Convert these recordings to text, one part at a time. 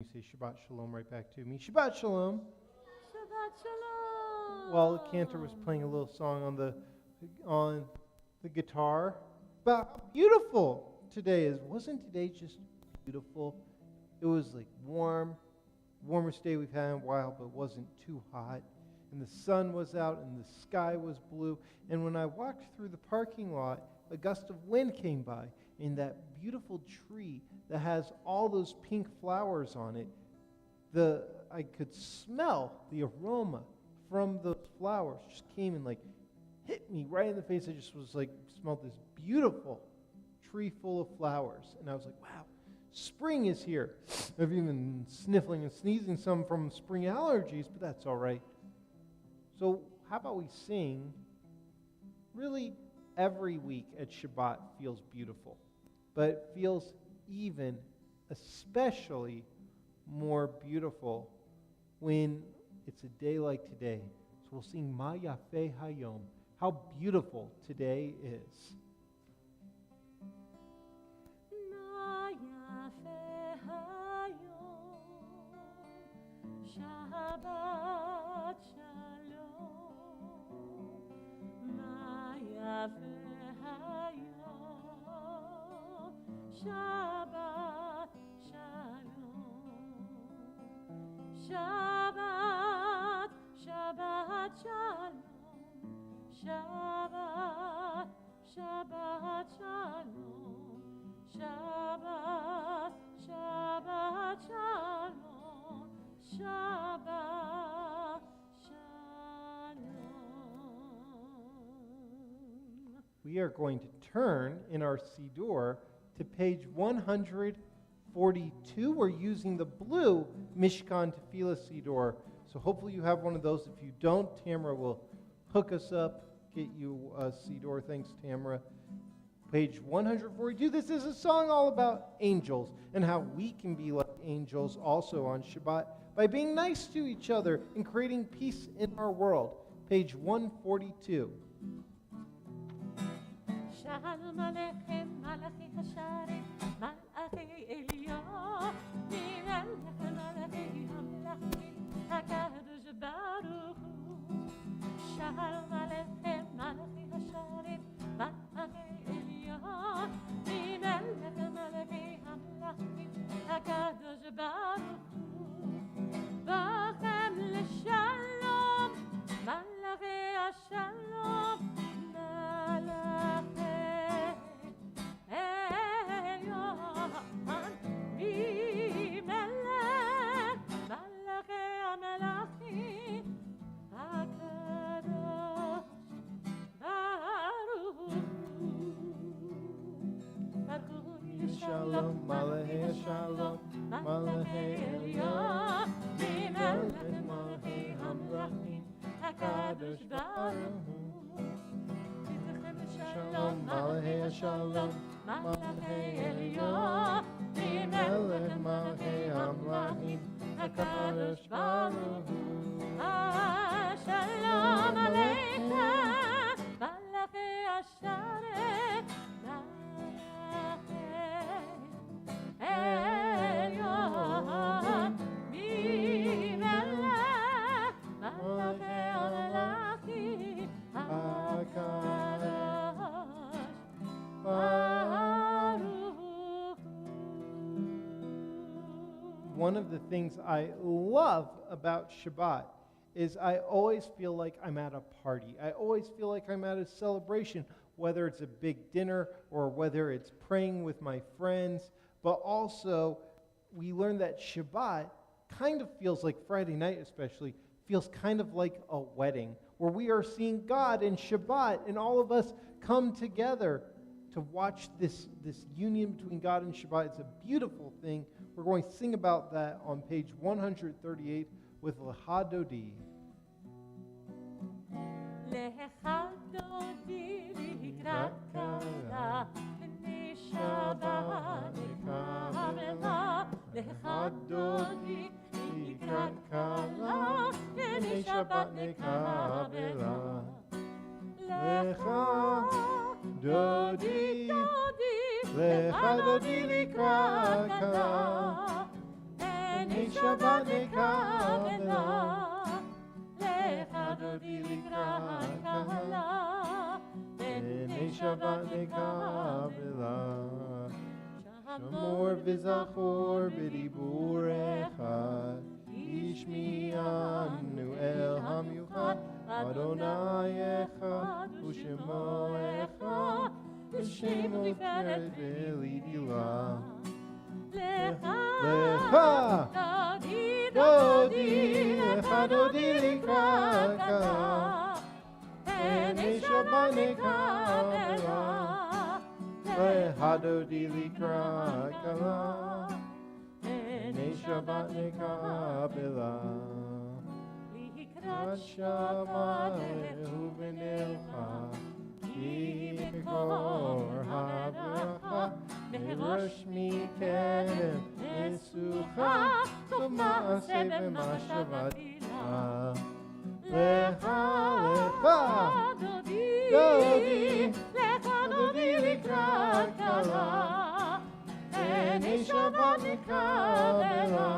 You say Shabbat Shalom right back to me. Shabbat Shalom. Shabbat Shalom. While the cantor was playing a little song on the guitar about how beautiful today is. Wasn't today just beautiful? It was like warmest day we've had in a while, but it wasn't too hot. And the sun was out and the sky was blue. And when I walked through the parking lot, a gust of wind came by, and that beautiful tree that has all those pink flowers on it, I could smell the aroma from those flowers. Just came and hit me right in the face. I just was smelled this beautiful tree full of flowers. And I was like, wow, spring is here. I've even been sniffling and sneezing some from spring allergies, but that's all right. So how about we sing? Really, every week at Shabbat feels beautiful, but it feels especially more beautiful when it's a day like today. So we'll sing Ma Yafeh Hayom, how beautiful today is. Ma yafeh hayom, Shabbat Shalom. Ma yafeh hayom, Shabbat Shalom. Shabbat, Shabbat Shalom. Shabbat, Shabbat Shalom. Shabbat, Shabbat Shalom. Shabbat Shalom. We are going to turn in our Siddur to page 142. We're using the blue Mishkan Tefillah Siddur. So hopefully you have one of those. If you don't, Tamara will hook us up, get you a Siddur. Thanks, Tamara. Page 142. This is a song all about angels and how we can be like angels also on Shabbat by being nice to each other and creating peace in our world. Page 142. Shalom Aleichem, Malachi Hasharim, Malachi Eliyah, Aleichem, Malachi Hamlachim, HaKadosh Baruch Hu. Shalom Aleichem, Malachi Hasharim, Malachi Eliyah, Aleichem, Malachi Hamlachim, HaKadosh Baruch Hu. Bachem l'shalom, Malachi Hashalom, Shalom, Malachi Shalom, Malachi Eliyah, Mimelech Malachi Hamrachim, HaKadosh Baruch Hu. Shalom, Malachi Shalom, Malachi Eliyah, Mimelech Malachi Hamrachim, HaKadosh Baruch Hu. Shalom Aleichem, Malachi Hasharim, One of the things I love about Shabbat is I always feel like I'm at a party. I always feel like I'm at a celebration, whether it's a big dinner or whether it's praying with my friends. But also, we learn that Shabbat kind of feels like Friday night especially, feels kind of like a wedding, where we are seeing God in Shabbat, and all of us come together to watch this union between God and Shabbat. It's a beautiful thing. We're going to sing about that on page 138 with Lecha Dodi. Lecha Dodi likrat kala, b'nei Shabbat nekabela. Lecha Dodi likrat kala, b'nei Shabbat nekabela. Lecha Dodi, Dodi, Lecha Dodi likrat kala, and Shabbat nekabela. Lecha dodi likrat kala. B'nei Shabbat nekabela. Shamor v'zachor b'dibur echad. Ishmi'anu el hamiuchad. Adonai echad u'shemo echad. V'shemo tiferet v'lidilah. Lecha dodi lecha dodi likrat kala. B'nei Shabbat nekabela. Lecha dodi likrat kala. B'nei Shabbat nekabela. Likrat Shabbat lehu v'nelcha. Ki mikor habracha. Merosh mikerem nesucha. Tov ma'aseh v'mashava tila. Lecha dodi likrat kala. B'nei Shabbat nekabela.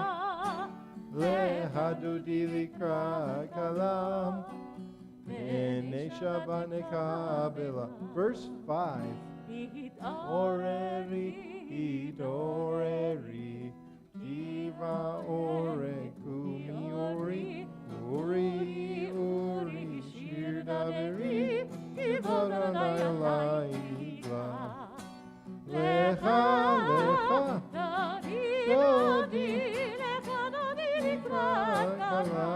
Lecha dodi likrat kala. B'nei Shabbat nekabela. Verse 5. Oreri, idoreri, diva ore, kumi ori, uri, shir daveri, ivonanai alai igla. Lecha, dodi, likrat kala.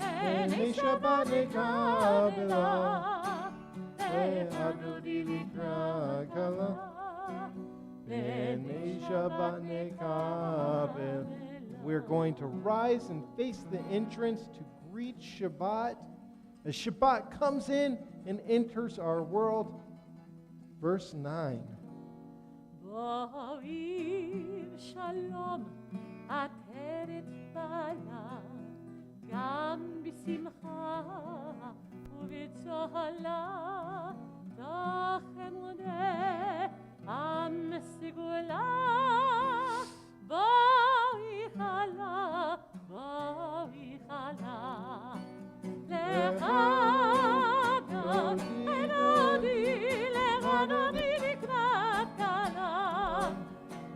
B'nei Shabbat nekabela. Lecha dodi likrat kala. B'nei Shabbat nekabela. We're going to rise and face the entrance to greet Shabbat. As Shabbat comes in and enters our world. Verse 9. Bo'ir shalom ateret bala gam b'simcha u'b'tzola tachem l'neh am sigula bo'ir chala lecha dodi likrat kala.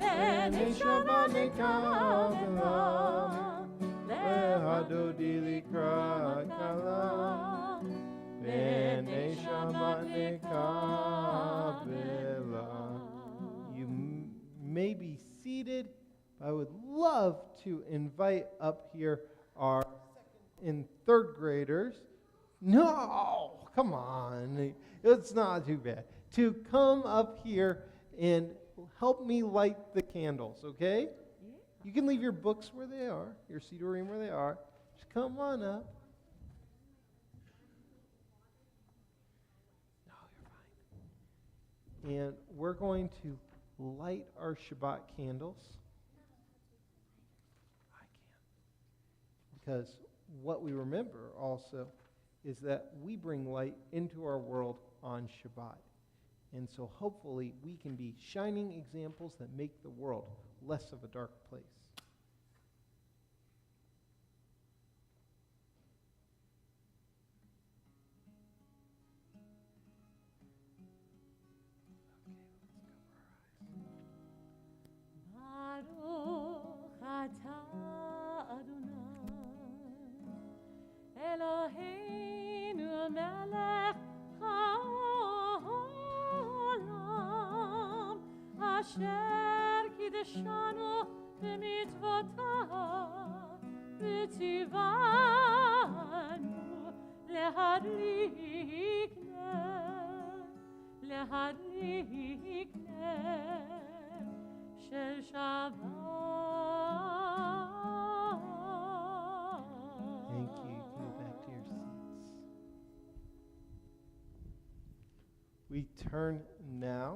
B'nei Shabbat nekabela. Lecha dodi likrat kala. B'nei Shabbat nekabela. You may be seated. I would love to invite up here our second and third graders. No, come on. It's not too bad. To come up here and help me light the candles, okay? You can leave your books where they are, your Sidurim where they are. Just come on up. No, you're fine. And we're going to light our Shabbat candles. I can't. Because what we remember also is that we bring light into our world on Shabbat. And so hopefully we can be shining examples that make the world less of a dark place. Baruch atah Adonai Eloheinu melech haolam asher kideshanu b'mitzvotav v'tzivanu leharik ner shel Shabbat. Thank you. You can go back to your seats. We turn now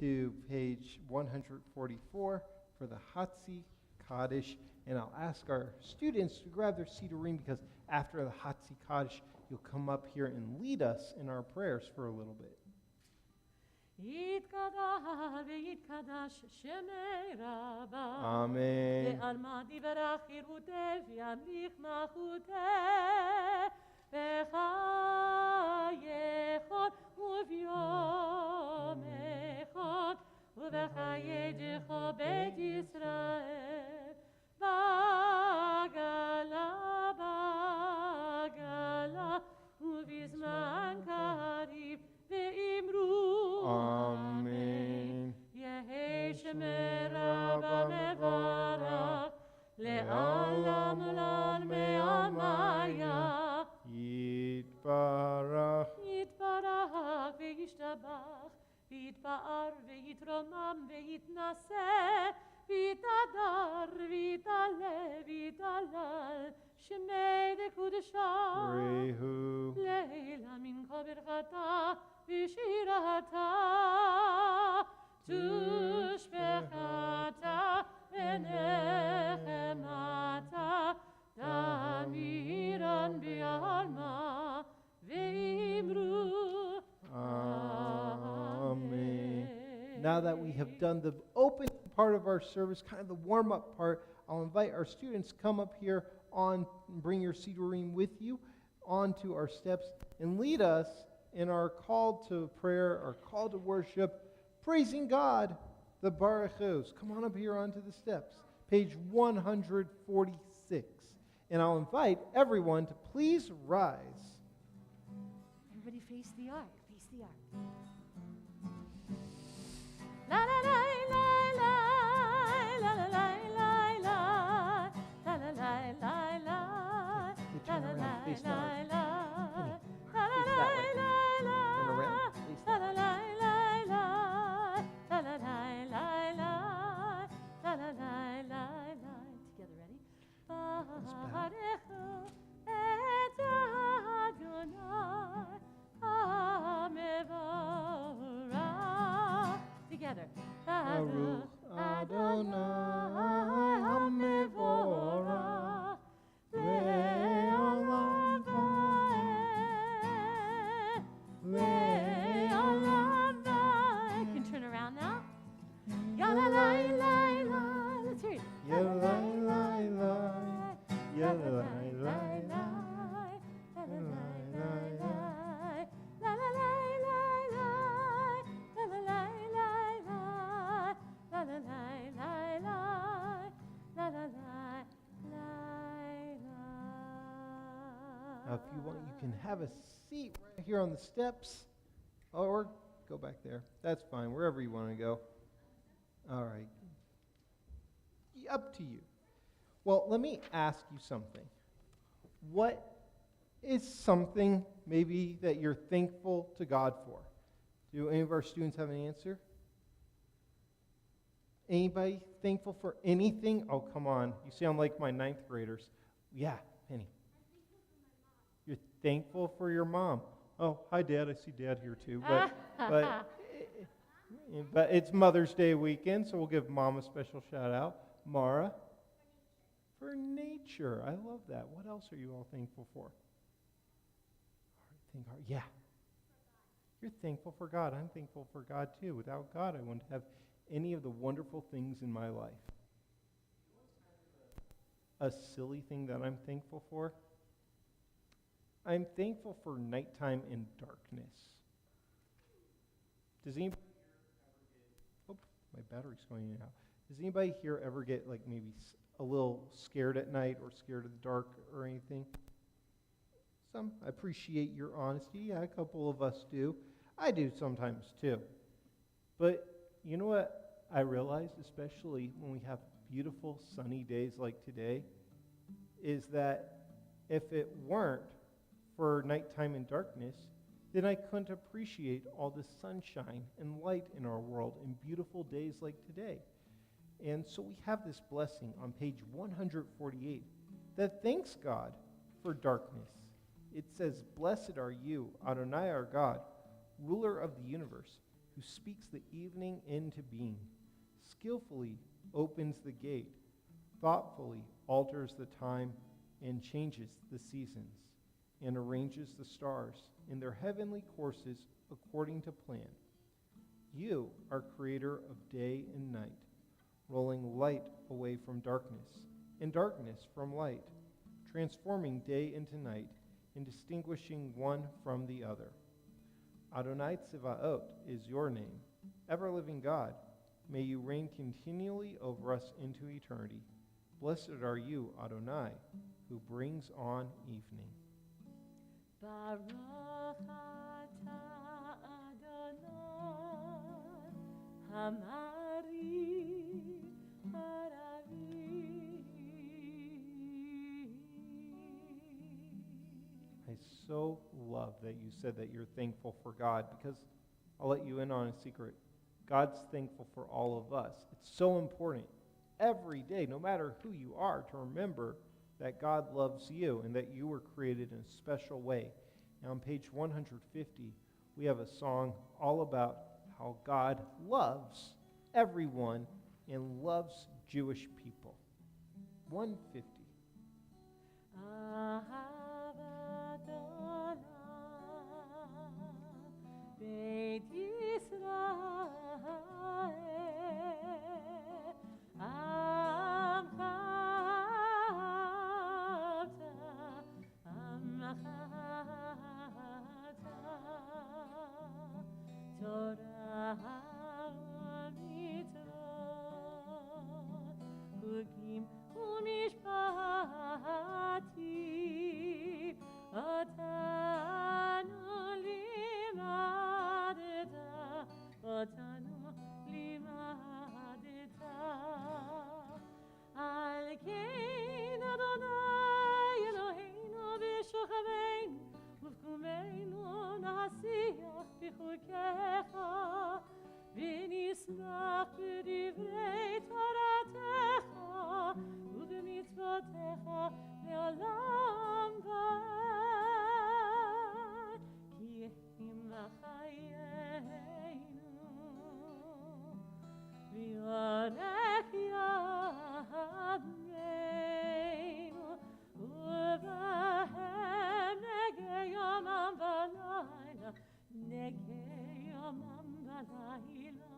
to page 144 for the Hatzi Kaddish, and I'll ask our students to grab their Sidurim because after the Hatzi Kaddish, you'll come up here and lead us in our prayers for a little bit. יתקדש ויתקדש שמי רבה. Amen. ועלמא דיברך חירותי וימליך מלכותי. בחייכון וביום אחד ובחיי ג'כו בית ישראל. בעגלה בעגלה ובזמן קריב ואמרו Amen. יהי שמי רבה מברך לעולם עולם בעלמיה. Yitbarach. יתברך וישתבח ויתפאר ויתרומם ויתנשא ויתהדר ויתעלה ויתהלל שמי דקודשה Rehu. לילה מן כה ברכתה ושירתה תושבחתה ונחמתה תמירן בעלמא ואמרו Amen. Now that we have done the open part of our service, kind of the warm-up part, I'll invite our students come up here on, bring your Sidurim with you onto our steps and lead us in our call to prayer, our call to worship, praising God, the Barachos. Come on up here onto the steps, page 146. And I'll invite everyone to please rise. Everybody face the ark, face the ark. La la la la la la la la la la la la la la la You la turn la around, face the la ark. la la Face that way. Turn around, face la that la way. la la la la la la la la la la la la la. Together, ready? Barechu et Adonai Hamevorach. Together. Baruch Adonai Hamevorach Le'olam va'ed Le'olam va'ed. You can turn around now. Yalalai lai lai. Let's hear it. Yalai lai lai, yalai lai lai. Now, if you want, you can have a seat right here on the steps, or go back there. That's fine, wherever you want to go. All right. Up to you. Well, let me ask you something. What is something maybe that you're thankful to God for? Do any of our students have an answer? Anybody thankful for anything? Oh, come on. You sound like my ninth graders. Yeah, Penny. You're thankful for your mom. Oh, hi, Dad. I see Dad here too. But it's Mother's Day weekend, so we'll give Mom a special shout out. Mara, for nature. I love that. What else are you all thankful for? Think hard. Yeah. You're thankful for God. I'm thankful for God too. Without God, I wouldn't have any of the wonderful things in my life. A silly thing that I'm thankful for? I'm thankful for nighttime and darkness. Does anybody here ever get... Oh, my battery's going in and out. Does anybody here ever get like maybe a little scared at night or scared of the dark or anything? Some. I appreciate your honesty. Yeah, a couple of us do. I do sometimes too. But you know what I realize, especially when we have beautiful sunny days like today, is that if it weren't for nighttime and darkness, then I couldn't appreciate all the sunshine and light in our world in beautiful days like today. And so we have this blessing on page 148 that thanks God for darkness. It says, "Blessed are you, Adonai our God, ruler of the universe, who speaks the evening into being, skillfully opens the gate, thoughtfully alters the time and changes the seasons, and arranges the stars in their heavenly courses according to plan. You are creator of day and night, rolling light away from darkness, and darkness from light, transforming day into night, and distinguishing one from the other. Adonai Tzivaot is your name, ever-living God. May you reign continually over us into eternity. Blessed are you, Adonai, who brings on evening. Baruch atah Adonai, Hamari Haravi. I so love that you said that you're thankful for God, because I'll let you in on a secret. God's thankful for all of us. It's so important every day, no matter who you are, to remember that God loves you and that you were created in a special way. Now on page 150, we have a song all about how God loves everyone and loves Jewish people. 150. Ahav Adonai, Beit Yisrael, Amcha Torah mitzvot, chugim umishpatim, otanu limadeta. Al kein Adonai Eloheinu b'shochaveinu, ufkumeinu nasiach b'chukecha, v'nismach b'divrei Toratecha, ובמצוותיך לעולם ועד, כי עמך חיינו, ויארך ימינו, ובהם נגע יומם ולילה, נגע יומם ולילה,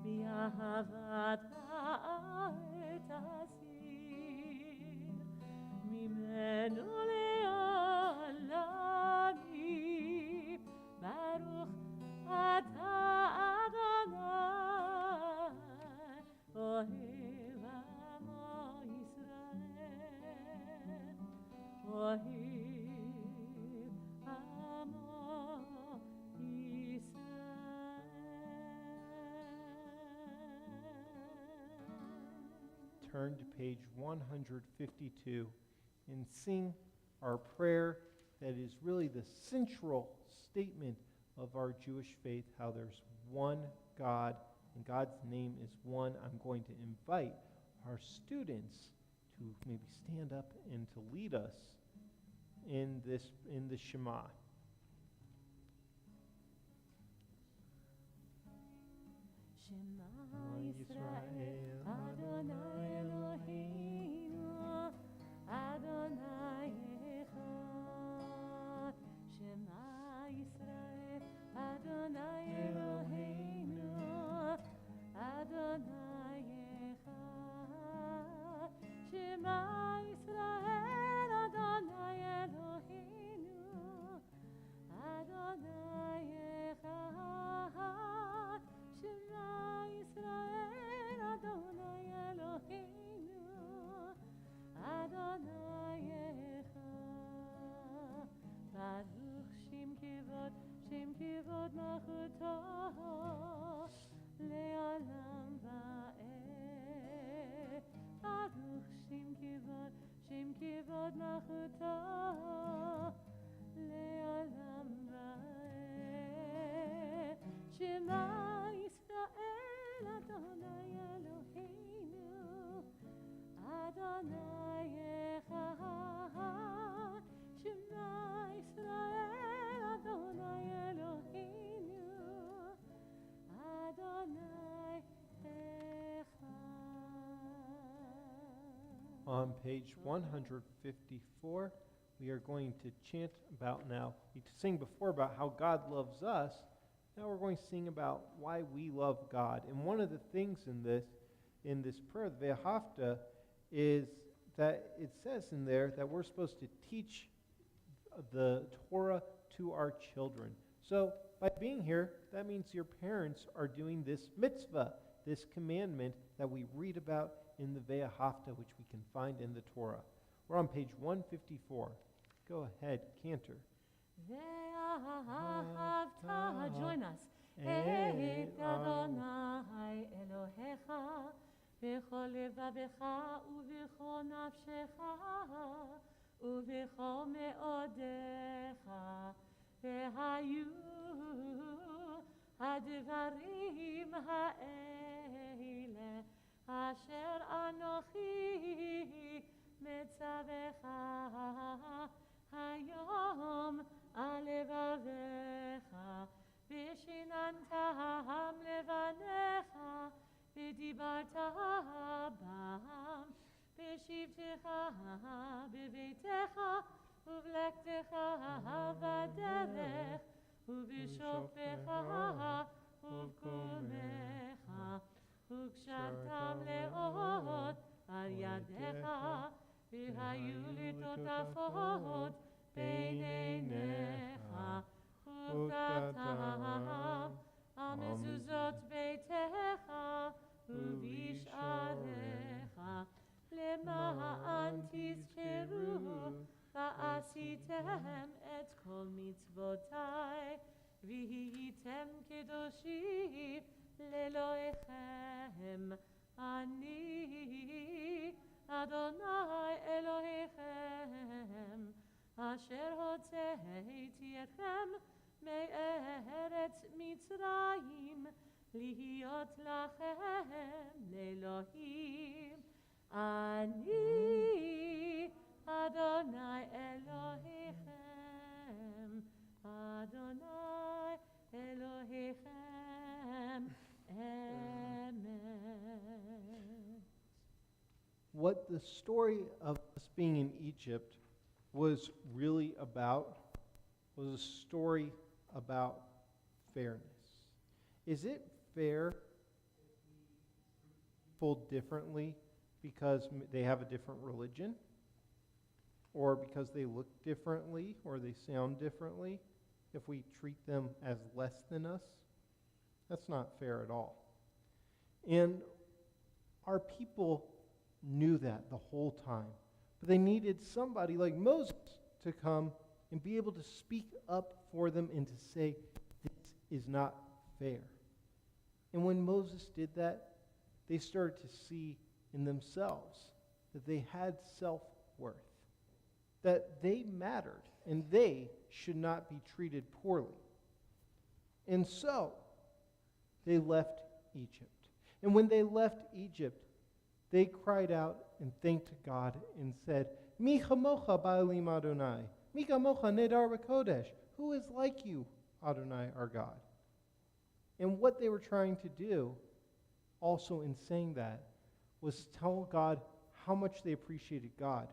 מאהבת הארץ הסיר, ממנו לעולמים, ברוך אתה אדוני, אוהב עמו ישראל, אוהב עמו ישראל. Turn to page 152 and sing our prayer that is really the central statement of our Jewish faith, how there's one God and God's name is one. I'm going to invite our students to maybe stand up and to lead us in the Shema. Shema Yisrael, Adonai Eloheinu, Adonai Echad. Shema Yisrael, Adonai Eloheinu, Adonai Echad. Shema Yisrael, Adonai Eloheinu, Adonai Echad. Shema Yisrael, Adonai Eloheinu, Adonai Echad. Baruch Shem Kivod Malchuto, Le'olam va'ed. Baruch Shem Kivod Malchuto, Le'olam va'ed. Shema Yisrael, Adonai Eloheinu, Adonai Echad. Shema Yisrael, Adonai Eloheinu, Adonai Echad. On page 154, we are going to chant about now, we sing before about how God loves us. Now we're going to sing about why we love God. And one of the things in this prayer, the Ve'ahavta, is that it says in there that we're supposed to teach the Torah to our children. So by being here, that means your parents are doing this mitzvah, this commandment that we read about in the Ve'ahavta, which we can find in the Torah. We're on page 154. Go ahead, Cantor. Ve'ahavta, join us. Et Adonai Elohecha, b'chol levavecha u'b'chol nafshecha, u'b'chol me'odecha, ve'hayu הדברים האלה אשר אנוכי מצווך היום על לבביך ושיננתם לבניך ודיברת בם בשבתך בביתך ובלכתך בדרך ובשופך ובקומך וקשרתם לאות על ידיך והיו לטוטפות בין עיניך וכתבתם על מזוזות ביתך ובשעריך למען תזכרו ועשיתם את כל מצוותיי והייתם קדושים לאלוהיכם אני אדוני אלוהיכם אשר הוצאתי אתכם מארץ מצרים להיות לכם לאלוהים אני אדוני אלוהיכם אדוני אלוהיכם amen. What the story of us being in Egypt was really about was a story about fairness. Is it fair people differently because they have a different religion? Or because they look differently or they sound differently? If we treat them as less than us? That's not fair at all. And our people knew that the whole time. But they needed somebody like Moses to come and be able to speak up for them and to say, this is not fair. And when Moses did that, they started to see in themselves that they had self-worth, that they mattered and they should not be treated poorly. And so, they left Egypt. And when they left Egypt, they cried out and thanked God and said, Mi chamocha ba'alim Adonai, mi chamocha nedar b'kodesh. Who is like you, Adonai, our God? And what they were trying to do, also in saying that, was tell God how much they appreciated God.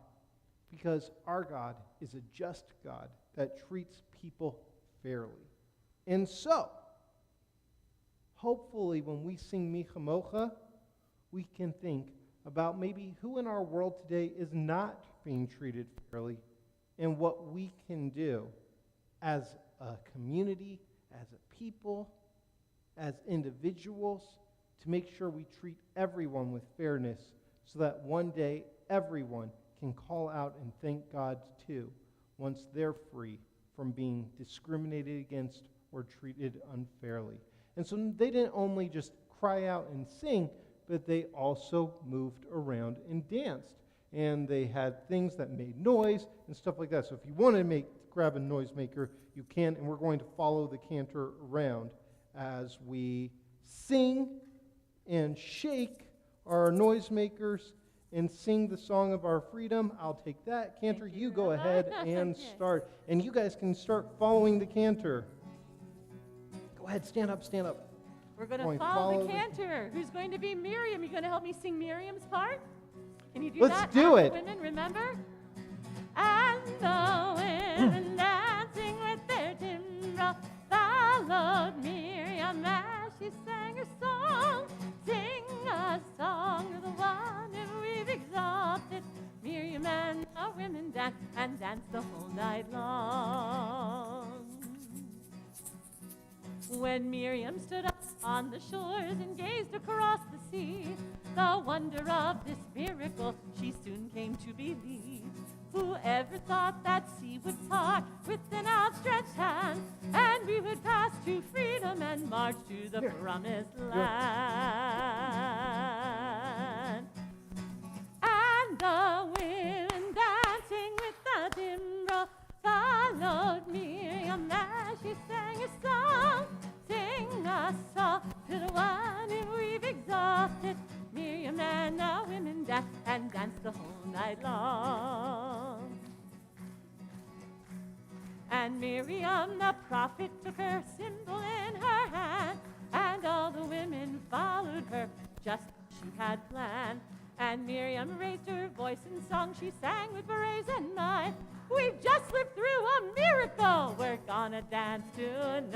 Because our God is a just God that treats people fairly. And so, hopefully when we sing Mi Chamocha, we can think about maybe who in our world today is not being treated fairly and what we can do as a community, as a people, as individuals to make sure we treat everyone with fairness so that one day everyone can call out and thank God too once they're free from being discriminated against or treated unfairly. And so they didn't only just cry out and sing, but they also moved around and danced. And they had things that made noise and stuff like that. So if you want to grab a noisemaker, you can, and we're going to follow the cantor around as we sing and shake our noisemakers and sing the song of our freedom. I'll take that. Cantor, you go ahead and start. And you guys can start following the cantor. Go ahead, stand up, stand up. We're going to follow the cantor, who's going to be Miriam. You going to help me sing Miriam's part? Can you do that? Let's do it. Women, remember? And the women dancing with their timbrel followed me. she sang a song. Sing a song to the one who we've exalted. Miriam and the women dance and dance the whole night long. When Miriam stood up on the shores and gazed across the sea, the wonder of this miracle she soon came to believe. Whoever thought that sea would part with an outstretched hand, and we would pass to freedom and march to the promised land? And the women dancing with the timbrel followed Miriam as she sang a song. Sing a song to the one who we've exalted. Miriam and the women dance and dance the whole night long. And Miriam the prophet took her cymbal in her hand, and all the women followed her just as she had planned. And Miriam raised her voice in song, she sang with praise and might. We've just lived through a miracle, we're gonna dance tonight.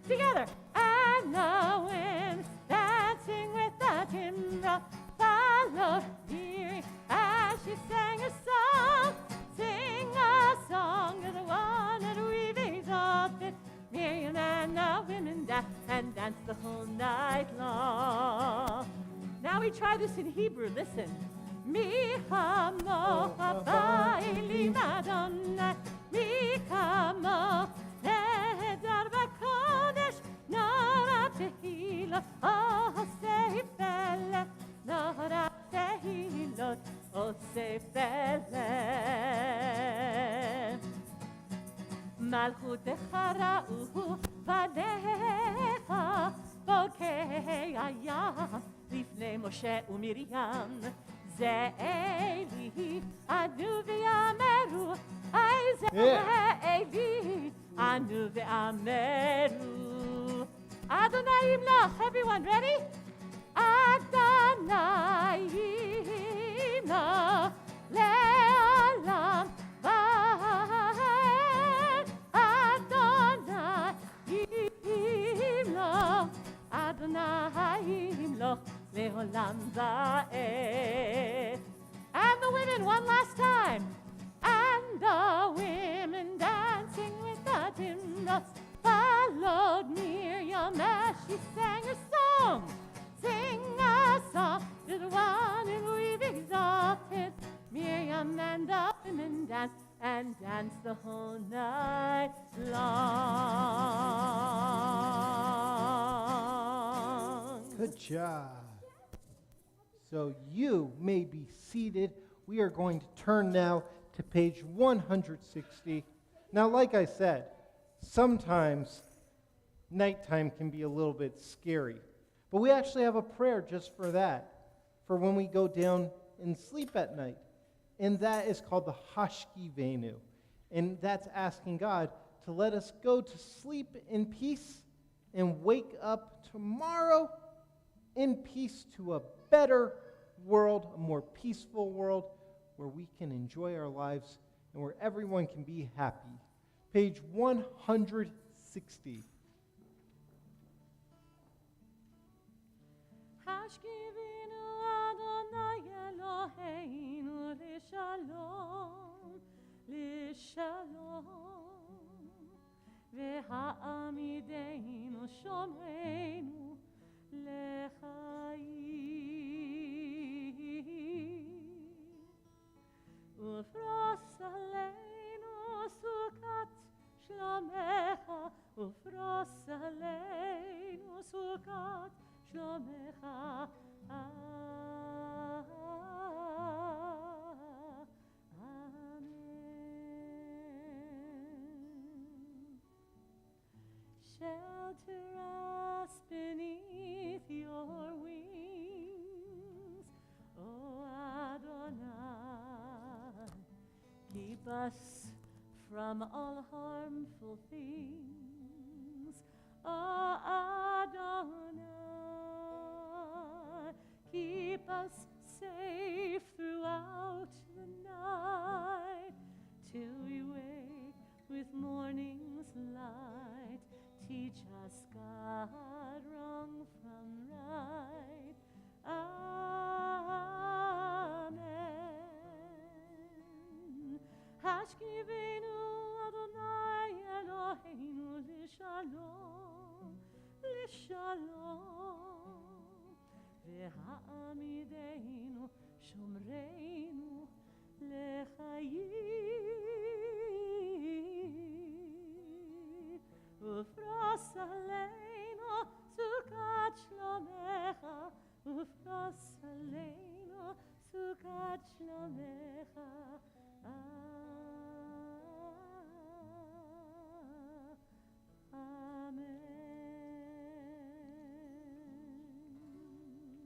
Together, and the wind dancing with the timbrel followed Miriam as she sang a song. Sing a song to the one that we've exalted. Miriam and the women dance and dance the whole night long. Now we try this in Hebrew, listen. Mi chamo habayli Madonna, mi chamo nehedar b'kodesh, nora tehilot, oh seifele, nora tehilot, oh seifele. Malchutecha ra'u panecha, bokei hayam, לפני משה ומרים. זה אלי, ענו ואמרו, אי זה אלי, ענו ואמרו. אדוני ימלוך, everyone ready? אדוני ימלוך, לעולם ועד. אדוני ימלוך, אדוני ימלוך, לעולם ועד. And the women one last time. And the women dancing with the timbrels followed Miriam as she sang a song. Sing a song to the one who we've exalted. Miriam and the women danced and danced the whole night long. Good job. So you may be seated. We are going to turn now to page 160. Now, like I said, sometimes nighttime can be a little bit scary. But we actually have a prayer just for that, for when we go down and sleep at night. And that is called the Hashki Venu. And that's asking God to let us go to sleep in peace and wake up tomorrow in peace to a better world, a more peaceful world where we can enjoy our lives and where everyone can be happy. Page 160. Hashkivinu Adonai Eloheinu l'shalom, l'shalom, ve'ha'amideinu shomreinu l'chaim, ufros aleinu sukat shlomecha, ufros aleinu sukat shlomecha. Shelter us beneath your wings, O Adonai. Keep us from all harmful things, O Adonai. Keep us safe throughout the night, till we wake with morning's light. Vashkivenu Adonai Eloheinu Lishalom, Lishalom. Ve'ha'amideinu Shomreinu Lechayim. Ufros aleinu Sukat Shlomecha, Ufros aleinu Sukat Shlomecha.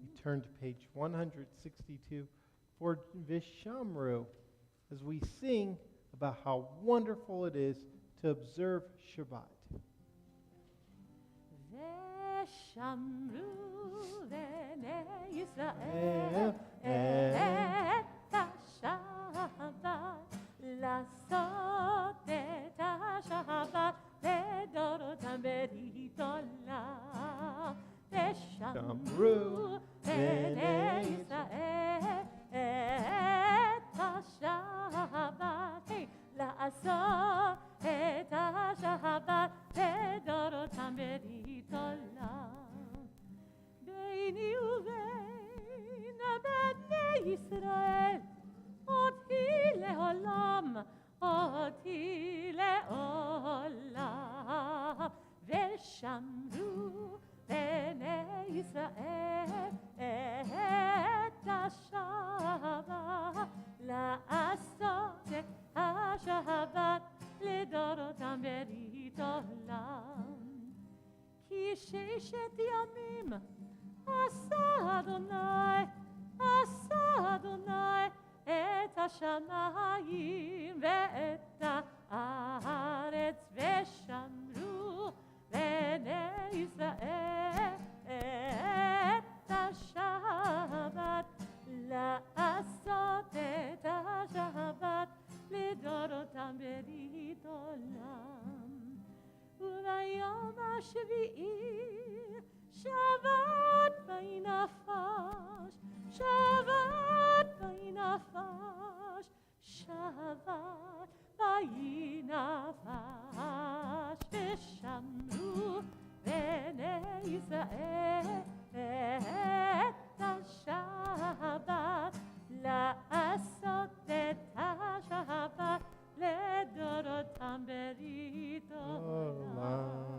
You turn to page 162 for Vishamru as we sing about how wonderful it is to observe Shabbat. Veshamru bnei Yisrael et HaShabbat, לעשות את השבת לדורותם ברית עולם. ושמרו בני ישראל את השבת, לעשות את השבת לדורותם ברית עולם. ביני ובין בני ישראל אותי לעולם, אותי לעולם. ושמרו בני ישראל את השבת, לעשות את השבת לדורותם ברית עולם. כי 6 ימים עשה אדוני, עשה אדוני את השמיים ואת הארץ, ושמרו בני ישראל את השבת, לעשות את השבת לדורותם ברית עולם. וביום השביעי שבת וינפש, שבת וינפש, שבת וינפש. ושמרו בני ישראל את השבת, לעשות את השבת לדורותם ברית עולם.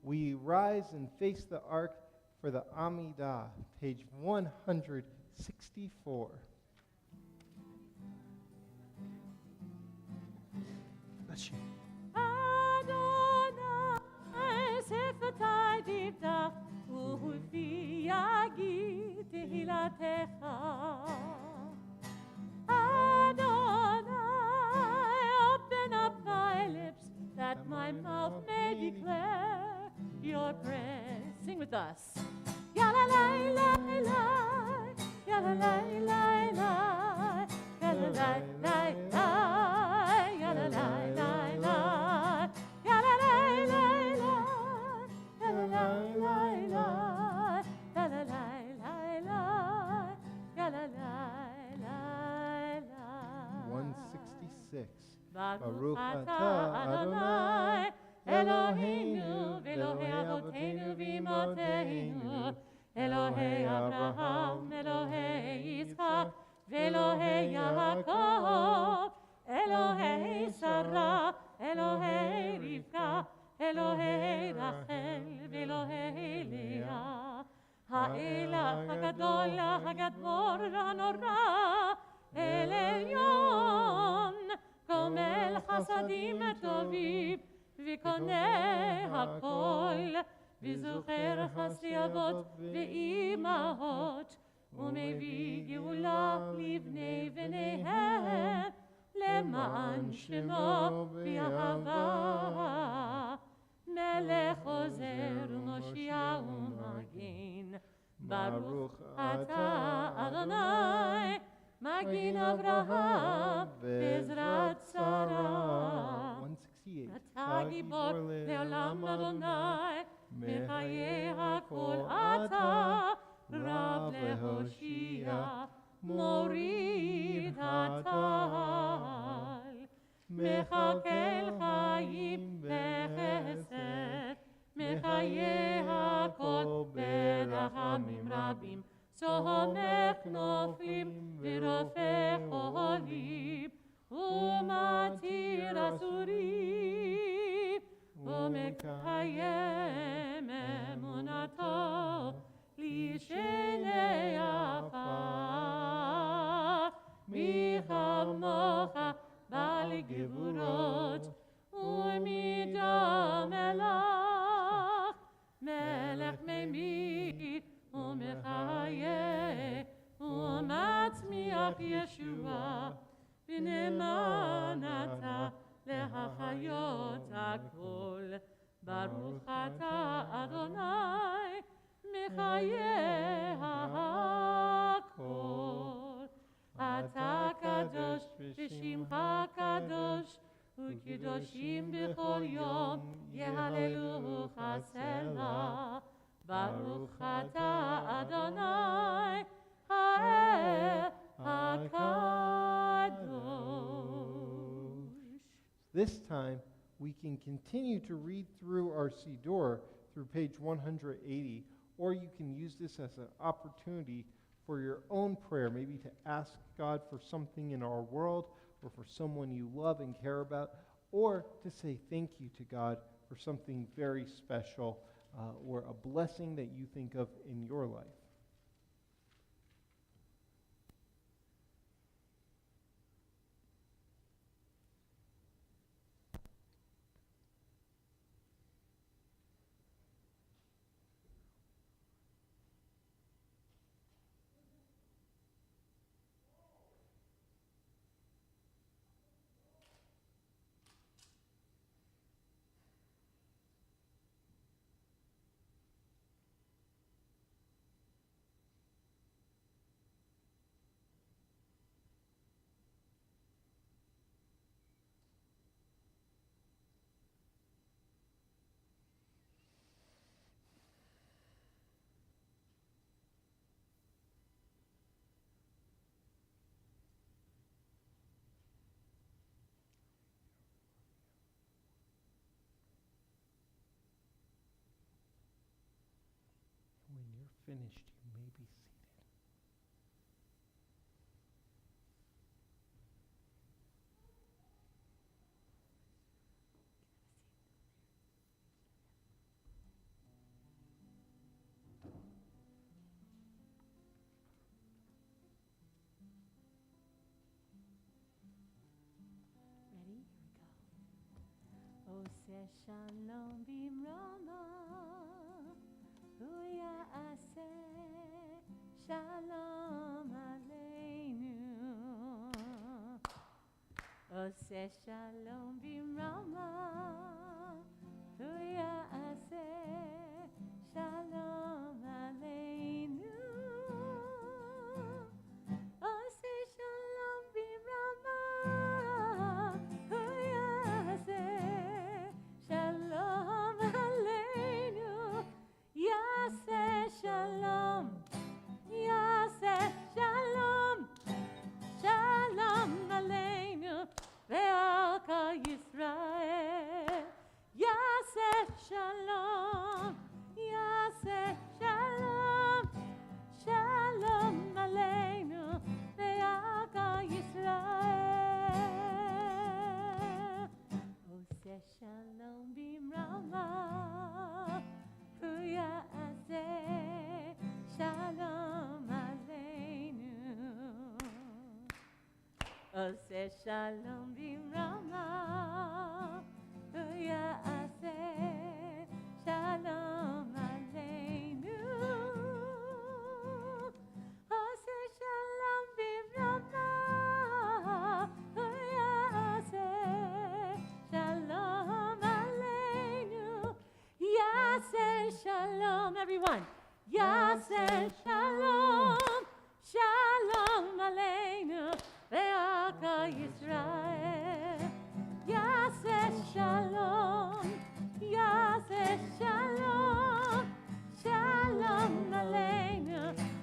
We rise and face the ark for the Amidah, page 164. Bless you. Adonai שפתי תפתח ובפי יגיד תהילתך. Adonai, open up my lips that my mouth may declare your praise. Sing with us. Yalalai, lai, lai, yalalai, lai, lai, yalalai, lai, lai, yalalai, lai, lai, yalalai, lai, lai, yalalai, lai, lai, yalalai, lai, lai, yalalai, lai, lai. 166. Baruch atah Adonai Eloheinu v'Elohei Avotenu v'Imotenu, Elohei Abraham, Elohei Yitzchak, v'Elohei Yaakov, Elohei Sarah, Elohei Rivka, Elohei Rachel, v'Elohei Leah. Ha'elah הגדול, הגדול, הנורא, אל עליון, גומל חסדים טובים, וקונה הכל, וזוכר חסדי אבות ואימהות, ומביא גאולה לבני בניהם, למען שמו באהבה. מלך עוזר ומושיע ומגן, ברוך אתה אדוני, מגן אברהם בעזרת שרה. אתה גיבור לעולם אדוני, בחיי הכל אתה, רב להושיע, מוריד אתה. מחכה חיים בחסד, מחיה הכל ברחמים רבים, סומך נופלים ורופא חולים, ומתיר אסורים, ומקיים אמונתו לשני עפר. מי כמוך בעל גבורות ומידה מלך, מלך ממית ומחיה ומצמיח ישועה, ונאמנת להחיות הכל. ברוך אתה אדוני מחיה הכל. אתה קדוש ושמך קדוש, וקדושים בכל יום יהללוך סלה. ברוך אתה אדוני האל הקדוש. This time, we can continue to read through our Siddur through page 180, or you can use this as an opportunity for your own prayer, maybe to ask God for something in our world, or for someone you love and care about, or to say thank you to God for something very special, or a blessing that you think of in your life. When you're finished, you may be seated. Ready? Here we go. Oseh shalom bimrama, huya aseh shalom aleinu. Oseh shalom bimrama, huya aseh shalom aleinu. Oseh shalom bimrama, huya aseh shalom aleinu. Yaseh shalom, yaseh shalom, shalom aleinu ve'alka Yisrael. Yaseh shalom, yaseh shalom, shalom aleinu ve'alka Yisrael. Oseh shalom bimrama, huya aseh shalom aleinu. Oseh shalom bimrama, huya aseh shalom aleinu. Oseh shalom bimrama, huya aseh shalom aleinu. Yaseh shalom, everyone. Yaseh shalom, shalom aleinu ve'alka Yisrael. Yaseh shalom, yaseh shalom, shalom aleinu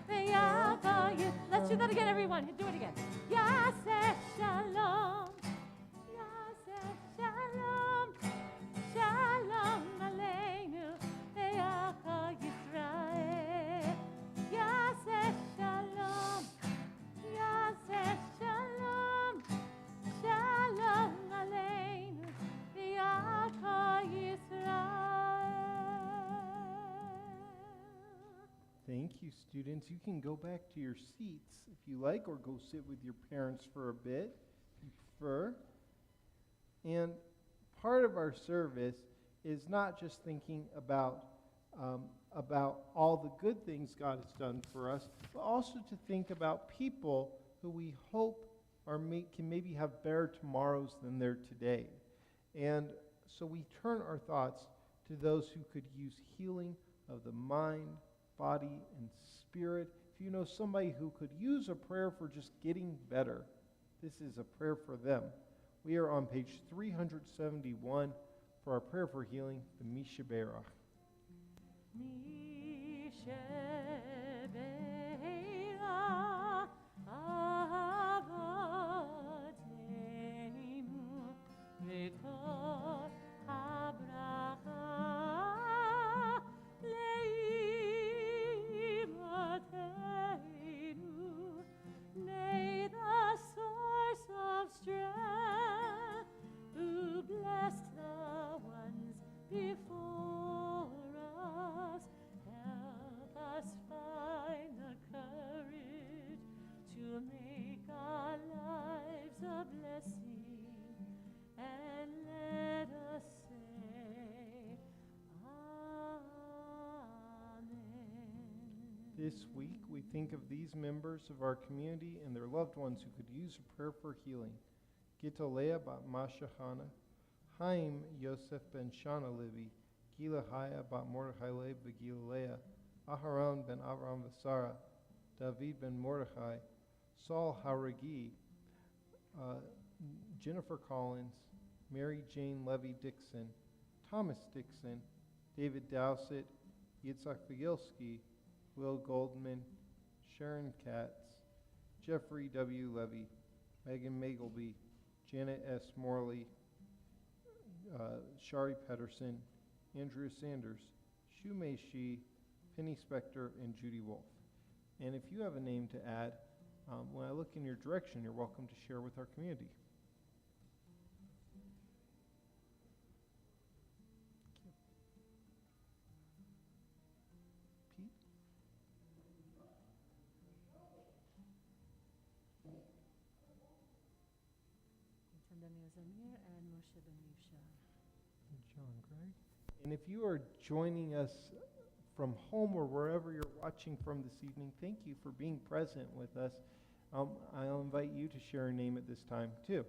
ve'alka Yisrael. Let's do that again, everyone. Do it again. Yaseh shalom, yaseh students, you can go back to your seats if you like, or go sit with your parents for a bit if you prefer. And part of our service is not just thinking about all the good things God has done for us, but also to think about people who we hope can maybe have better tomorrows than their today. And so we turn our thoughts to those who could use healing of the mind, body, and spirit. If you know somebody who could use a prayer for just getting better, this is a prayer for them. We are on page 371 for our prayer for healing, the Mishaberach. Mishaberach Avotenu V'kol habracha le'imotenu. May the source of strength, who blessed the ones before us, help us find the courage to make our lives a blessing, and let us say, Amen. This week, we think of these members of our community and their loved ones who could use a prayer for healing. Gitalea bat Masha Hana, Haim Yosef ben Shana Levi, Gila Haya bat Mordechai Leib Begilalea, Aharon ben Avram Vasara, David ben Mordechai, Saul Haragi, Jennifer Collins, Mary Jane Levy Dixon, Thomas Dixon, David Dowsett, Yitzhak Vigilski, Will Goldman, Sharon Katz, Jeffrey W. Levy, Megan Magleby, Janet S. Morley, Shari Pedersen, Andrew Sanders, Shumei Shi, Penny Spector, and Judy Wolf. And if you have a name to add, when I look in your direction, you're welcome to share with our community. Pete? Daniel Zamir and Moshe Ben Yusha. John Gregg. And if you are joining us from home or wherever you're watching from this evening, thank you for being present with us. I'll invite you to share a name at this time, too.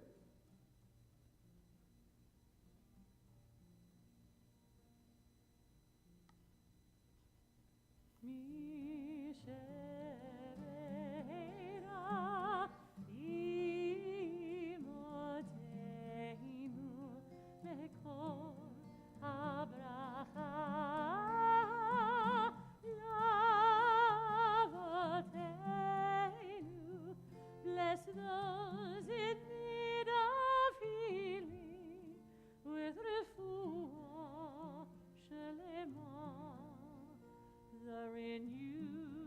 Mishaberach imotenu v'kol habracha l'avotenu. Bless those in need of healing with refuah shelema, the renewal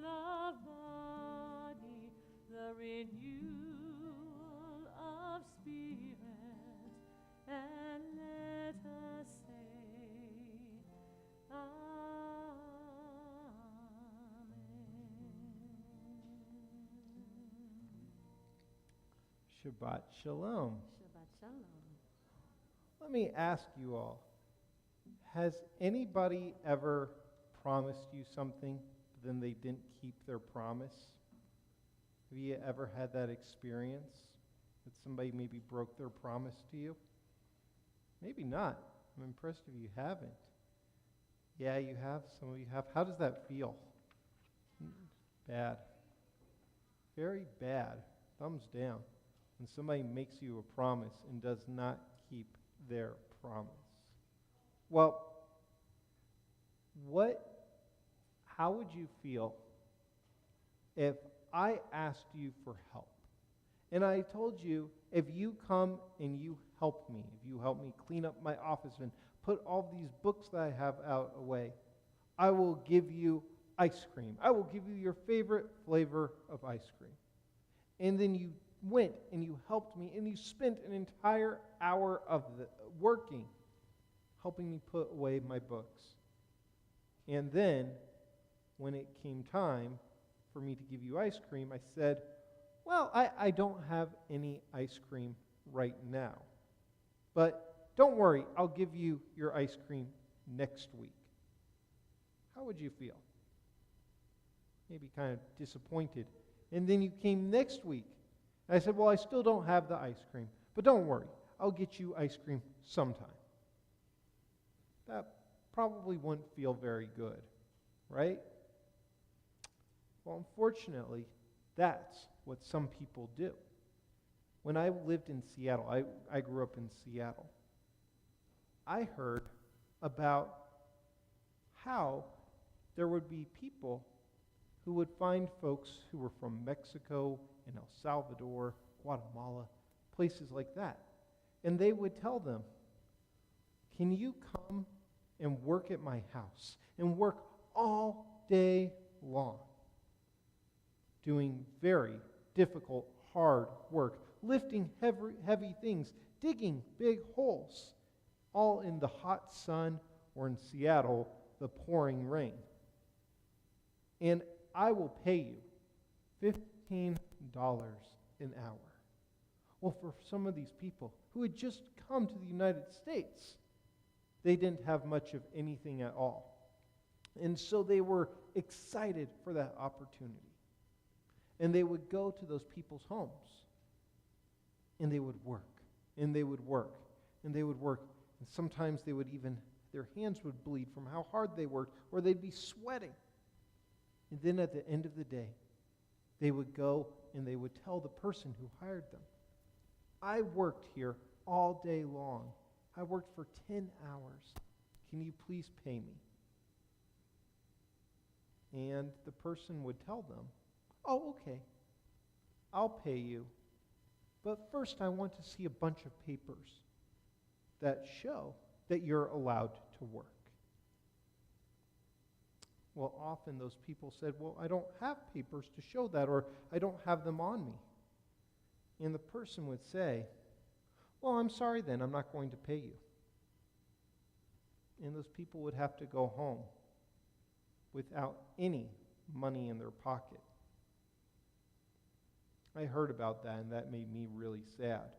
of body, the renewal of spirit, and let us say, Amen. Shabbat Shalom. Shabbat Shalom. Let me ask you all, has anybody ever promised you something, but then they didn't keep their promise? Have you ever had that experience, that somebody maybe broke their promise to you? Maybe not. I'm impressed if you haven't. Yeah, you have. Some of you have. How does that feel? Bad. Very bad. Thumbs down. When somebody makes you a promise and does not keep their promise. Well, how would you feel if I asked you for help? And I told you, if you come and you help me, if you help me clean up my office and put all these books that I have out away, I will give you ice cream. I will give you your favorite flavor of ice cream. And then you went and you helped me, and you spent an entire hour of working, helping me put away my books. And then when it came time for me to give you ice cream, I said, well, I don't have any ice cream right now. But don't worry, I'll give you your ice cream next week. How would you feel? Maybe kind of disappointed. And then you came next week. And I said, well, I still don't have the ice cream. But don't worry, I'll get you ice cream sometime. That probably wouldn't feel very good, right? Well, unfortunately, that's what some people do. When I lived in Seattle, I grew up in Seattle, I heard about how there would be people who would find folks who were from Mexico and El Salvador, Guatemala, places like that. And they would tell them, can you come and work at my house and work all day long, doing very difficult, hard work, lifting heavy things, digging big holes, all in the hot sun or in Seattle, the pouring rain. And I will pay you $15 an hour. Well, for some of these people who had just come to the United States, they didn't have much of anything at all. And so they were excited for that opportunity. And they would go to those people's homes. And they would work. And they would work. And they would work. And sometimes they would even, their hands would bleed from how hard they worked, or they'd be sweating. And then at the end of the day, they would go and they would tell the person who hired them, I worked here all day long. I worked for 10 hours. Can you please pay me? And the person would tell them, oh, okay, I'll pay you. But first I want to see a bunch of papers that show that you're allowed to work. Well, often those people said, well, I don't have papers to show that, or I don't have them on me. And the person would say, well, I'm sorry then, I'm not going to pay you. And those people would have to go home without any money in their pocket. I heard about that, and that made me really sad.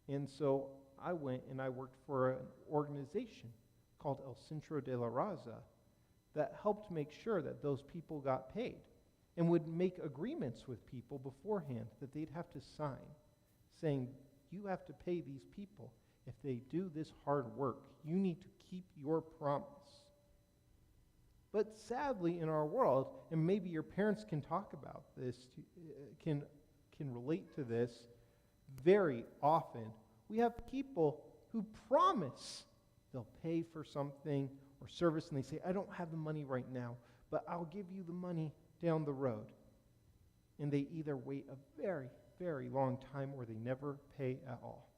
And so I went and I worked for an organization called El Centro de la Raza that helped make sure that those people got paid and would make agreements with people beforehand that they'd have to sign, saying, you have to pay these people if they do this hard work. You need to keep your promise. But sadly, in our world, and maybe your parents can talk about this, can relate to this, very often, we have people who promise they'll pay for something or service, and they say, I don't have the money right now, but I'll give you the money down the road. And they either wait a very, very long time or they never pay at all.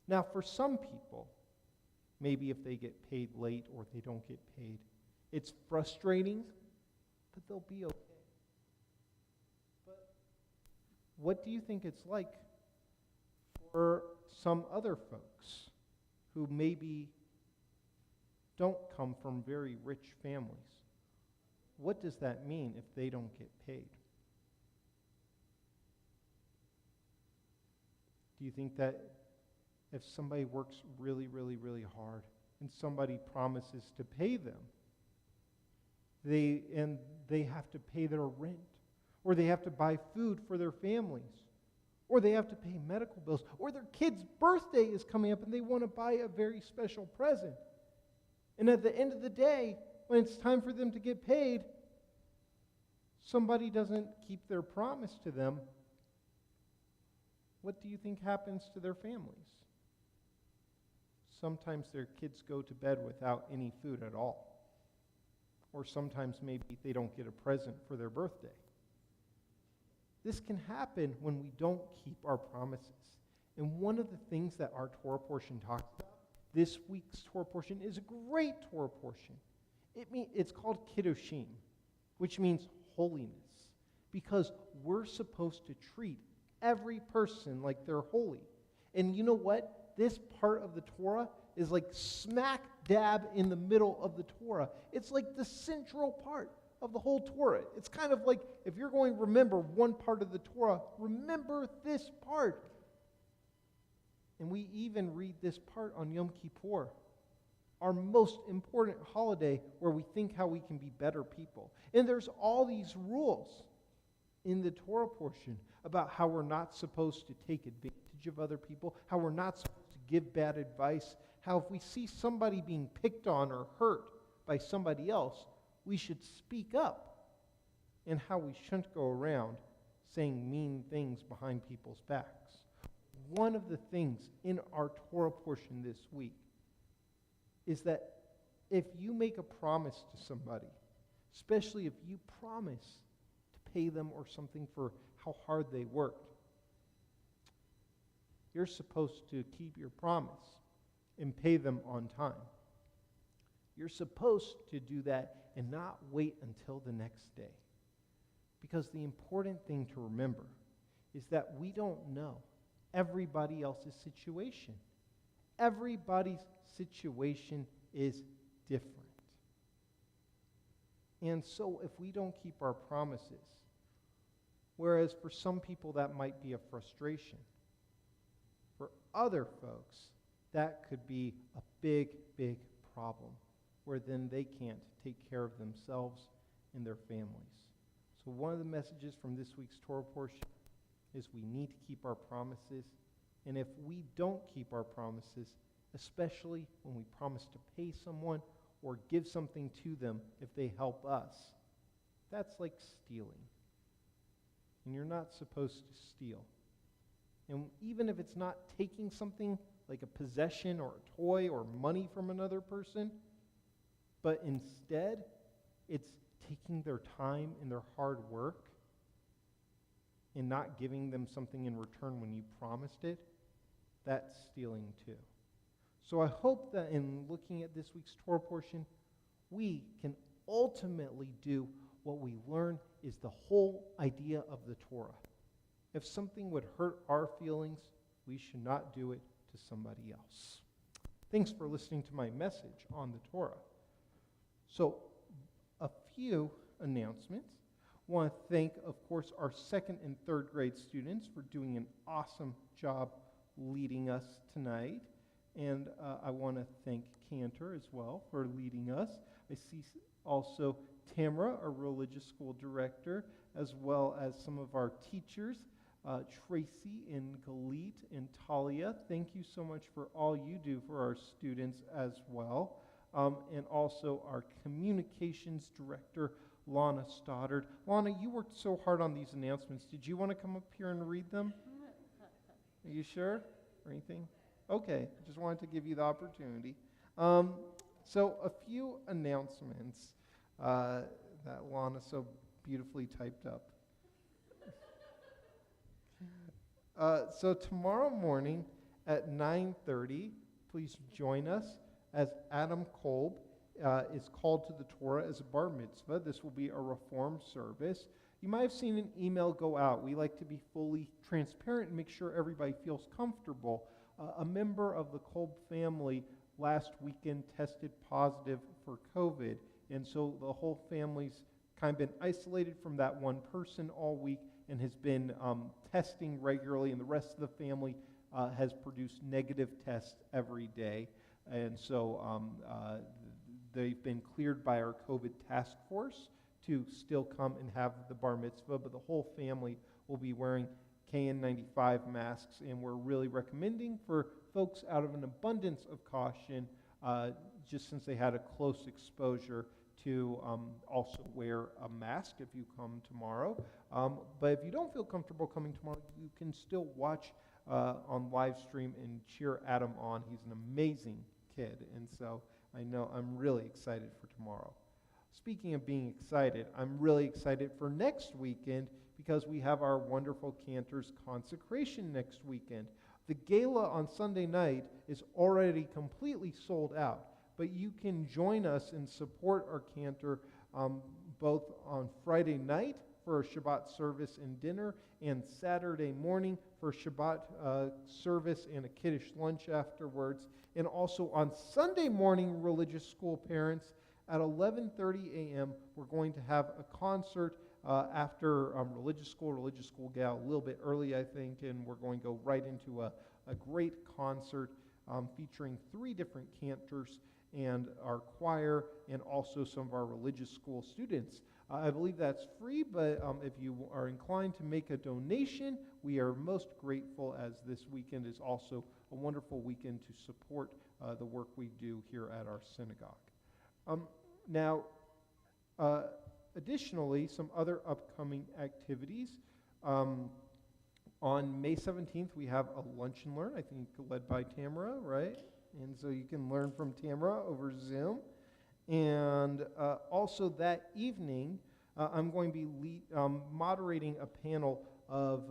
Now, for some people, maybe if they get paid late or they don't get paid, it's frustrating, but they'll be okay. But what do you think it's like for some other folks who maybe don't come from very rich families? What does that mean if they don't get paid? Do you think that if somebody works really, really, really hard and somebody promises to pay them, they have to pay their rent, or they have to buy food for their families, or they have to pay medical bills, or their kid's birthday is coming up and they want to buy a very special present. And at the end of the day, when it's time for them to get paid, somebody doesn't keep their promise to them. What do you think happens to their families? Sometimes their kids go to bed without any food at all. Or sometimes maybe they don't get a present for their birthday. This can happen when we don't keep our promises. And one of the things that our Torah portion talks about, this week's Torah portion, is a great Torah portion. It's called Kiddushim, which means holiness, because we're supposed to treat every person like they're holy. And you know what? This part of the Torah is like smack dab in the middle of the Torah. It's like the central part of the whole Torah. It's kind of like if you're going to remember one part of the Torah, remember this part. And we even read this part on Yom Kippur, our most important holiday where we think how we can be better people. And there's all these rules in the Torah portion about how we're not supposed to take advantage of other people, how we're not supposed to give bad advice, how if we see somebody being picked on or hurt by somebody else, we should speak up, and how we shouldn't go around saying mean things behind people's backs. One of the things in our Torah portion this week is that if you make a promise to somebody, especially if you promise to pay them or something for how hard they worked, you're supposed to keep your promise and pay them on time. You're supposed to do that and not wait until the next day. Because the important thing to remember is that we don't know everybody else's situation. Everybody's situation is different. And so if we don't keep our promises, whereas for some people that might be a frustration, for other folks that could be a big, big problem, where then they can't take care of themselves and their families. So one of the messages from this week's Torah portion is we need to keep our promises. And if we don't keep our promises, especially when we promise to pay someone or give something to them if they help us, that's like stealing. And you're not supposed to steal. And even if it's not taking something like a possession or a toy or money from another person, but instead it's taking their time and their hard work and not giving them something in return when you promised it, that's stealing too. So I hope that in looking at this week's Torah portion, we can ultimately do what we learn is the whole idea of the Torah. If something would hurt our feelings, we should not do it to somebody else. Thanks for listening to my message on the Torah. So, a few announcements. I want to thank, of course, our second and third grade students for doing an awesome job leading us tonight. And I want to thank Cantor as well for leading us. I see also Tamara, our religious school director, as well as some of our teachers, Tracy and Galit and Talia. Thank you so much for all you do for our students as well. And also our communications director, Lana Stoddard. Lana, you worked so hard on these announcements. Did you want to come up here and read them? Are you sure? Or anything? Okay, just wanted to give you the opportunity. So a few announcements that Lana so beautifully typed up. So tomorrow morning at 9:30, please join us as Adam Kolb is called to the Torah as a bar mitzvah. This will be a reform service. You might have seen an email go out. We like to be fully transparent and make sure everybody feels comfortable. A member of the Kolb family last weekend tested positive for COVID, and so the whole family's kind of been isolated from that one person all week and has been testing regularly, and the rest of the family has produced negative tests every day. And so they've been cleared by our COVID task force to still come and have the bar mitzvah, but the whole family will be wearing KN95 masks, and we're really recommending for folks out of an abundance of caution, just since they had a close exposure, to also wear a mask if you come tomorrow. But if you don't feel comfortable coming tomorrow, you can still watch on live stream and cheer Adam on. He's an amazing kid, and so I know I'm really excited for tomorrow. Speaking of being excited, I'm really excited for next weekend because we have our wonderful Cantor's consecration next weekend. The gala on Sunday night is already completely sold out, but you can join us and support our Cantor both on Friday night for a Shabbat service and dinner, and Saturday morning for Shabbat service and a Kiddush lunch afterwards. And also on Sunday morning, religious school parents, at 11:30 a.m., we're going to have a concert after religious school gal, a little bit early, I think, and we're going to go right into a great concert featuring 3 different cantors and our choir and also some of our religious school students. I believe that's free, but if you are inclined to make a donation, we are most grateful, as this weekend is also a wonderful weekend to support the work we do here at our synagogue. Now, additionally, some other upcoming activities. On May 17th, we have a lunch and learn, I think led by Tamara, right? And so you can learn from Tamara over Zoom. And also that evening, I'm going to be moderating a panel of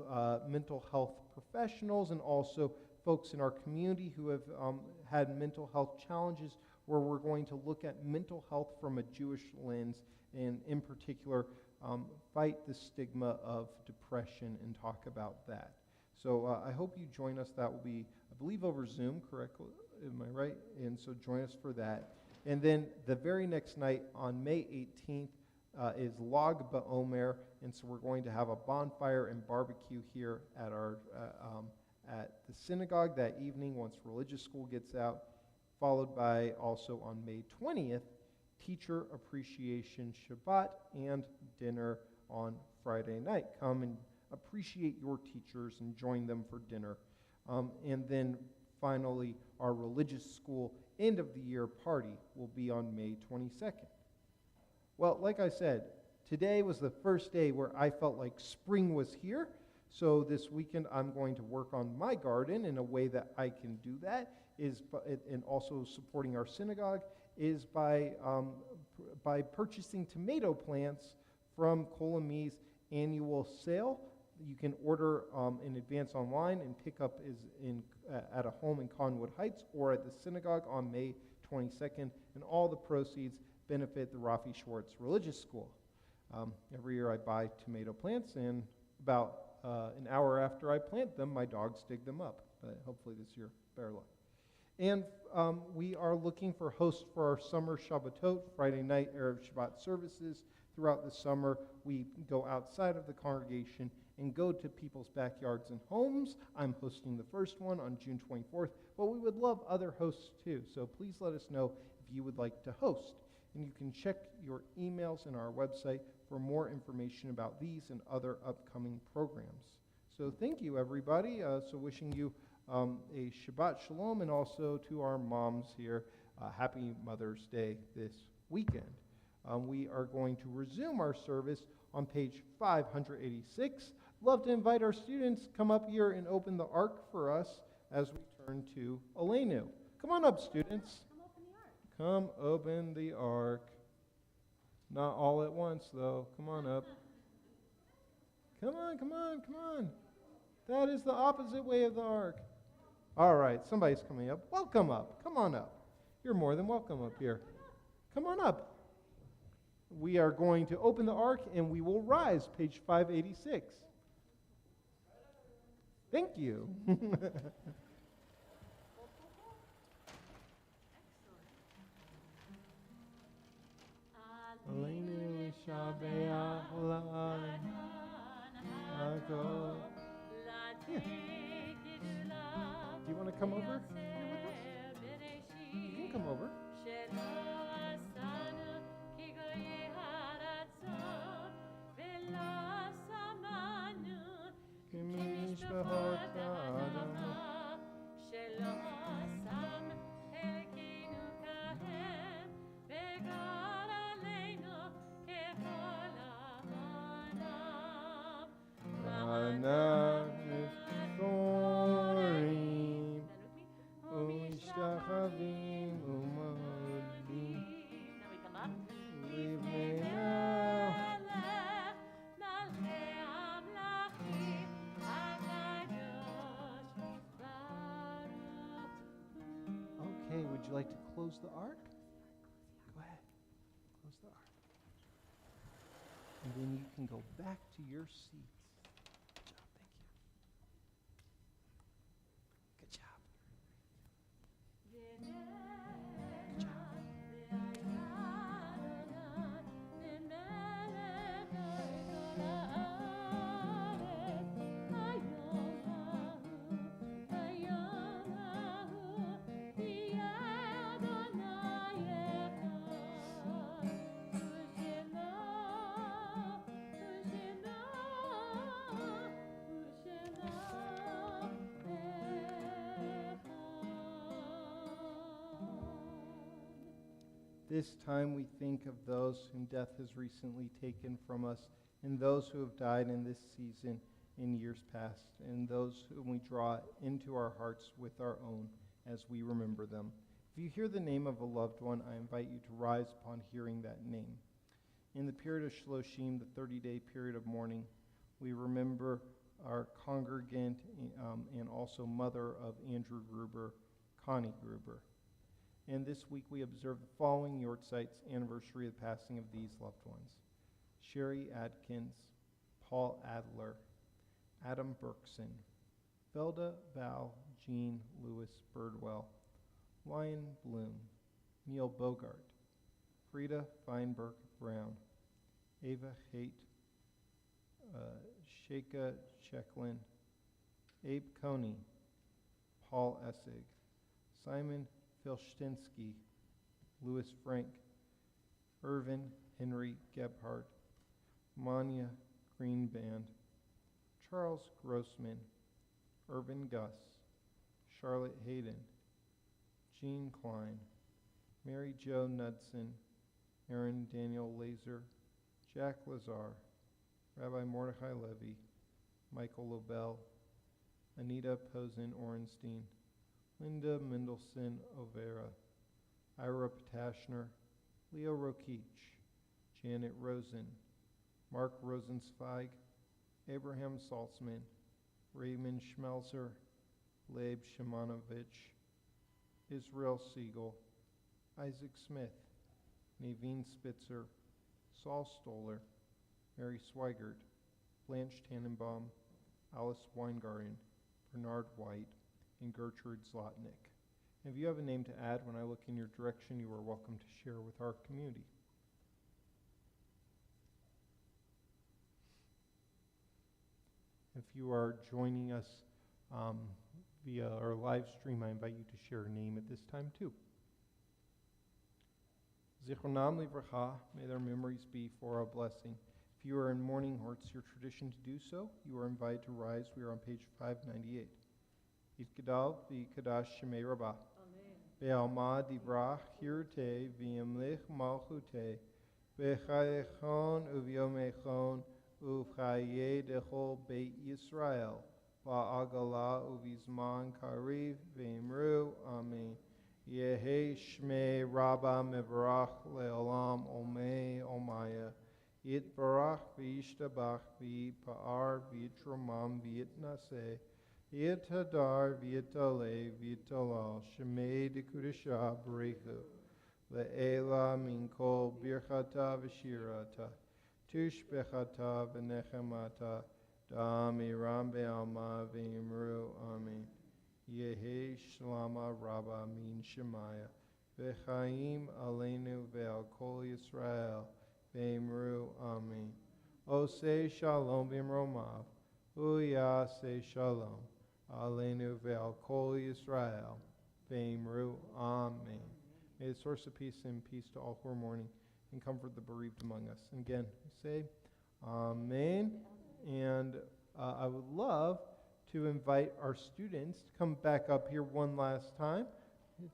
mental health professionals and also folks in our community who have had mental health challenges, where we're going to look at mental health from a Jewish lens, and in particular, fight the stigma of depression and talk about that. So I hope you join us. That will be, I believe, over Zoom, correctly? Am I right? And so join us for that. And then the very next night, on May 18th, is Lag BaOmer, and so we're going to have a bonfire and barbecue here at our at the synagogue that evening once religious school gets out, followed by also on May 20th, Teacher Appreciation Shabbat and dinner on Friday night. Come and appreciate your teachers and join them for dinner. And then finally, our religious school end of the year party will be on May 22nd. Well, like I said, today was the first day where I felt like spring was here. So this weekend I'm going to work on my garden, in a way that I can do that is, and also supporting our synagogue, is by purchasing tomato plants from Colami's annual sale. You can order in advance online, and pick up is at a home in Conwood Heights or at the synagogue on May 22nd, and all the proceeds benefit the Rafi Schwartz Religious School. Every year I buy tomato plants, and about an hour after I plant them, my dogs dig them up. But hopefully this year, better luck. And we are looking for hosts for our summer Shabbatot, Friday night Erev Shabbat services. Throughout the summer, we go outside of the congregation and go to people's backyards and homes. I'm hosting the first one on June 24th, but we would love other hosts too. So please let us know if you would like to host. And you can check your emails in our website for more information about these and other upcoming programs. So thank you, everybody. So wishing you a Shabbat Shalom, and also to our moms here, happy Mother's Day this weekend. We are going to resume our service on page 586. Love to invite our students come up here and open the ark for us as we turn to Aleinu. Come on up, students. Come open the ark. Not all at once, though. Come on up. Come on, come on, come on. That is the opposite way of the ark. All right, somebody's coming up. Welcome up. Come on up. You're more than welcome up here. Come on up. We are going to open the ark, and we will rise, page 586. Thank you. Aleinu Shabeach La'Hakol. Here. Do you want to come over here with us? You can come over. Would you like to close the ark? Go ahead. Close the And then you can go back to your seats. Good job. Thank you. Good job. This time we think of those whom death has recently taken from us, and those who have died in this season in years past, and those whom we draw into our hearts with our own as we remember them. If you hear the name of a loved one, I invite you to rise upon hearing that name. In the period of Shloshim, the 30-day period of mourning, we remember our congregant and also mother of Andrew Gruber, Connie Gruber. And this week we observe the following Yortzite's anniversary of the passing of these loved ones: Sherry Adkins, Paul Adler, Adam Berkson, Velda Val Jean Lewis Birdwell, Lion Bloom, Neil Bogart, Frida Feinberg Brown, Ava Haight, Sheikha Checklin, Abe Coney, Paul Essig, Simon Filstinsky, Louis Frank, Irvin Henry Gebhardt, Manya Greenband, Charles Grossman, Irvin Gus, Charlotte Hayden, Jean Klein, Mary Jo Knudsen, Aaron Daniel Laser, Jack Lazar, Rabbi Mordechai Levy, Michael Lobel, Anita Posen Orenstein, Linda Mendelson Overa, Ira Patashner, Leo Rokich, Janet Rosen, Mark Rosenzweig, Abraham Saltzman, Raymond Schmelzer, Leib Shimonovich, Israel Siegel, Isaac Smith, Naveen Spitzer, Saul Stoller, Mary Swigert, Blanche Tannenbaum, Alice Weingarten, Bernard White, and Gertrude Zlotnick. And if you have a name to add, when I look in your direction, you are welcome to share with our community. If you are joining us via our live stream, I invite you to share a name at this time too. Zichronam livracha, may their memories be for a blessing. If you are in mourning or it's your tradition to do so, you are invited to rise. We are on page 598. Yitkadal v'yikadash shemei rabbah. Be'alma divrach hirte v'yamlich malchute v'chayechon uvyomechon uvchaye dechol beit Yisrael va'agala uvizman kariv v'imru amen. Yehi shmei rabbah mevarach le'olam omei omaya yitbarach v'yishtabach v'yipa'ar v'yitromam v'yitnaseh Yitadar Vitale Vitalal Shemei de Kudisha Barechu Le'ela Minkol Birchata V'Shirata Tush Bechata V'Nechemata Da'amiram Be'alma V'Imru Amen Yehi Shlama Rabba Min Shemaya V'Chaim Aleinu Ve'al Kol Yisrael V'Imru Amen Osei Shalom V'Imromav Uya Sei Shalom Aleinu ve'al kol Yisrael ve'imru Amen. May the source of peace and peace to all who are mourning and comfort the bereaved among us. And again, we say Amen. And I would love to invite our students to come back up here one last time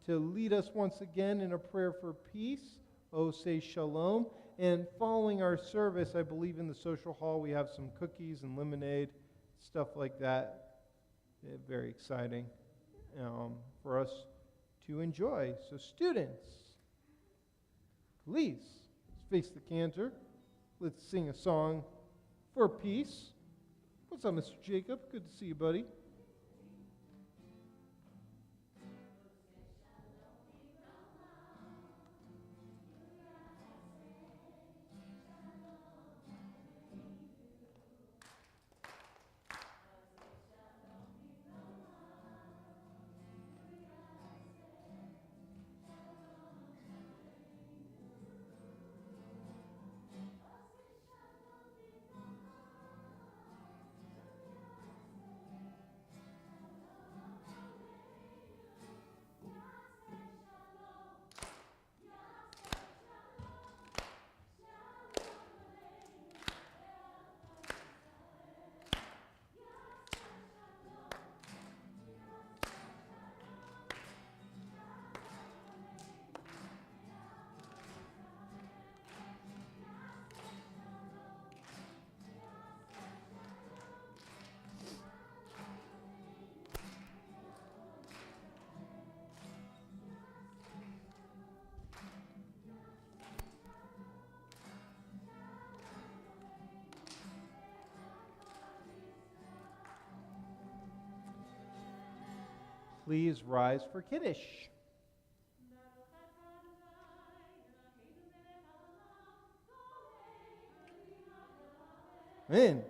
to lead us once again in a prayer for peace. O say shalom. And following our service, I believe in the social hall we have some cookies and lemonade, stuff like that. Very exciting for us to enjoy. So students, please face the cantor. Let's sing a song for peace. What's up, Mr. Jacob? Good to see you, buddy. please rise for Kiddush. Amen.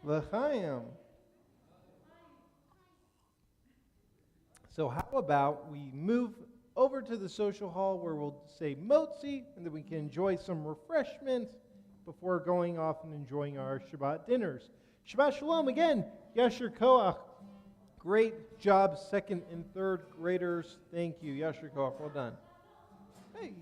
L'chaim. So how about we move over to the social hall where we'll say Motzi, and then we can enjoy some refreshment before going off and enjoying our Shabbat dinners. Shabbat Shalom again. Yasher Koach. Great job, second and third graders. Thank you. Yasher Koach. Well done. Hey.